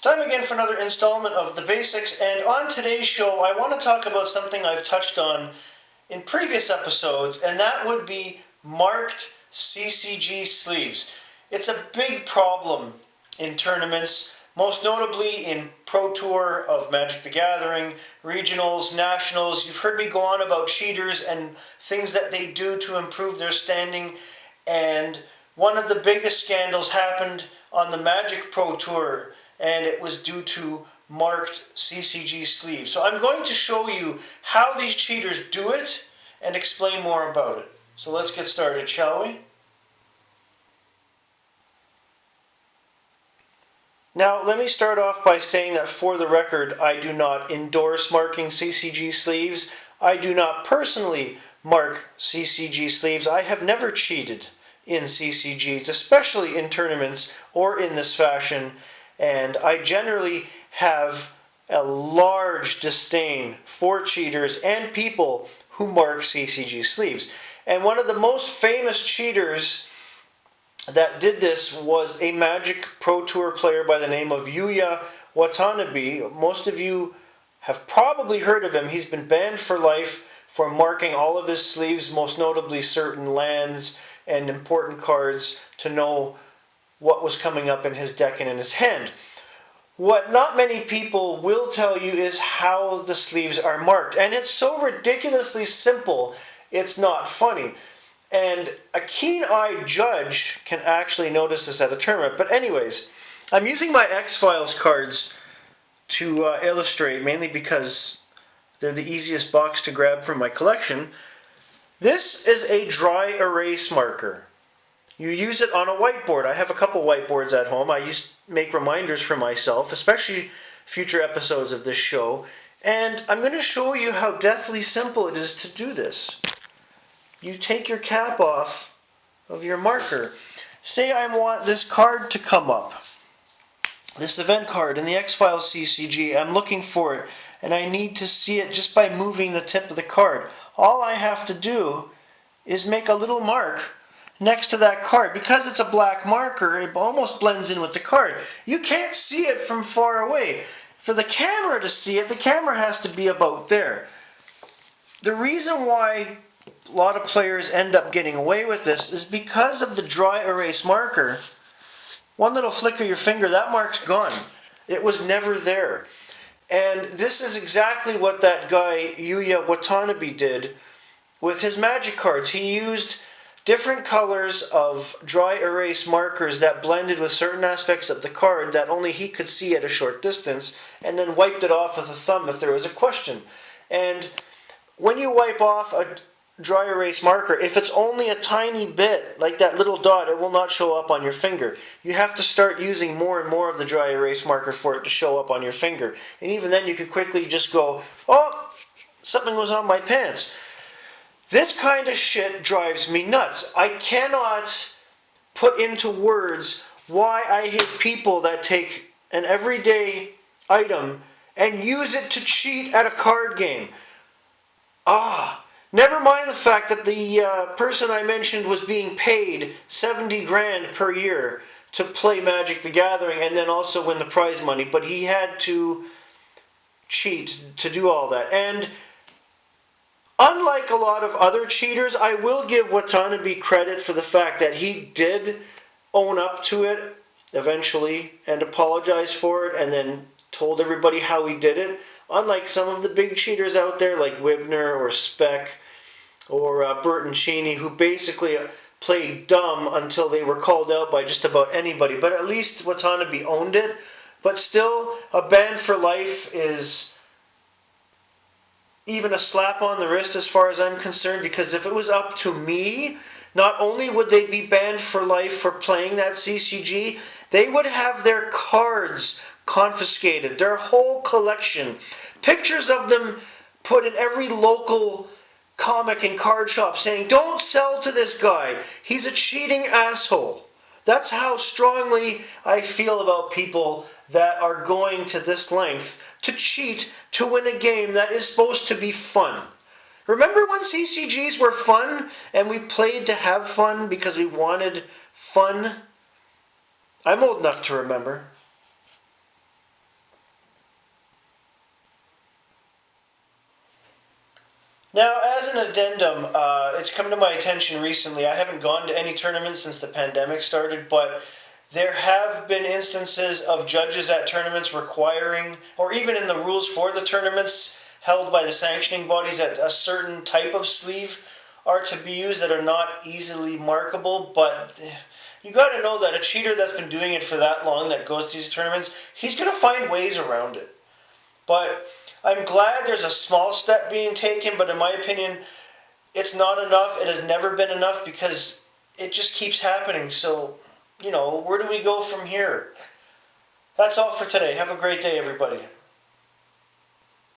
It's time again for another installment of The Basics, and on today's show I want to talk about something I've touched on in previous episodes, and that would be marked CCG sleeves. It's a big problem in tournaments, most notably in Pro Tour of Magic the Gathering, regionals, nationals. You've heard me go on about cheaters and things that they do to improve their standing, and one of the biggest scandals happened on the Magic Pro Tour, and it was due to marked CCG sleeves. So I'm going to show you how these cheaters do it and explain more about it. So let's get started, shall we? Now, let me start off by saying that for the record, I do not endorse marking CCG sleeves. I do not personally mark CCG sleeves. I have never cheated in CCGs, especially in tournaments or in this fashion, and I generally have a large disdain for cheaters and people who mark CCG sleeves. And one of the most famous cheaters that did this was a Magic Pro Tour player by the name of Yuya Watanabe. Most of you have probably heard of him. He's been banned for life for marking all of his sleeves, most notably certain lands and important cards, to know what was coming up in his deck and in his hand. What not many people will tell you is how the sleeves are marked, and it's so ridiculously simple, it's not funny. And a keen-eyed judge can actually notice this at a tournament. But anyways, I'm using my X-Files cards to illustrate, mainly because they're the easiest box to grab from my collection. This is a dry erase marker. You use it on a whiteboard. I have a couple whiteboards at home. I make reminders for myself, especially future episodes of this show. And I'm going to show you how deathly simple it is to do this. You take your cap off of your marker. Say I want this card to come up. This event card in the X-Files CCG. I'm looking for it, and I need to see it just by moving the tip of the card. All I have to do is make a little mark next to that card. Because it's a black marker, it almost blends in with the card. You can't see it from far away. For the camera to see it, the camera has to be about there. The reason why a lot of players end up getting away with this is because of the dry erase marker. One little flick of your finger, that mark's gone. It was never there. And this is exactly what that guy Yuya Watanabe did with his Magic cards. He used different colors of dry erase markers that blended with certain aspects of the card that only he could see at a short distance, and then wiped it off with a thumb if there was a question. And when you wipe off a dry erase marker, if it's only a tiny bit, like that little dot, it will not show up on your finger. You have to start using more and more of the dry erase marker for it to show up on your finger. And even then you could quickly just go, oh, something was on my pants. This kind of shit drives me nuts. I cannot put into words why I hate people that take an everyday item and use it to cheat at a card game. Never mind the fact that the person I mentioned was being paid 70 grand per year to play Magic the Gathering and then also win the prize money, but he had to cheat to do all that. And unlike a lot of other cheaters, I will give Watanabe credit for the fact that he did own up to it eventually and apologize for it and then told everybody how he did it. Unlike some of the big cheaters out there like Wibner or Speck or Bertoncini, who basically played dumb until they were called out by just about anybody. But at least Watanabe owned it. But still, a ban for life is even a slap on the wrist as far as I'm concerned, because if it was up to me, not only would they be banned for life for playing that CCG, they would have their cards confiscated, their whole collection. Pictures of them put in every local comic and card shop saying, don't sell to this guy, he's a cheating asshole. That's how strongly I feel about people that are going to this length to cheat to win a game that is supposed to be fun. Remember when CCGs were fun and we played to have fun because we wanted fun? I'm old enough to remember. Now, as an addendum, it's come to my attention recently. I haven't gone to any tournaments since the pandemic started, but there have been instances of judges at tournaments requiring, or even in the rules for the tournaments held by the sanctioning bodies, that a certain type of sleeve are to be used that are not easily markable. But you got to know that a cheater that's been doing it for that long, that goes to these tournaments, he's going to find ways around it. But I'm glad there's a small step being taken, but in my opinion, it's not enough. It has never been enough because it just keeps happening. So, where do we go from here? That's all for today. Have a great day, everybody.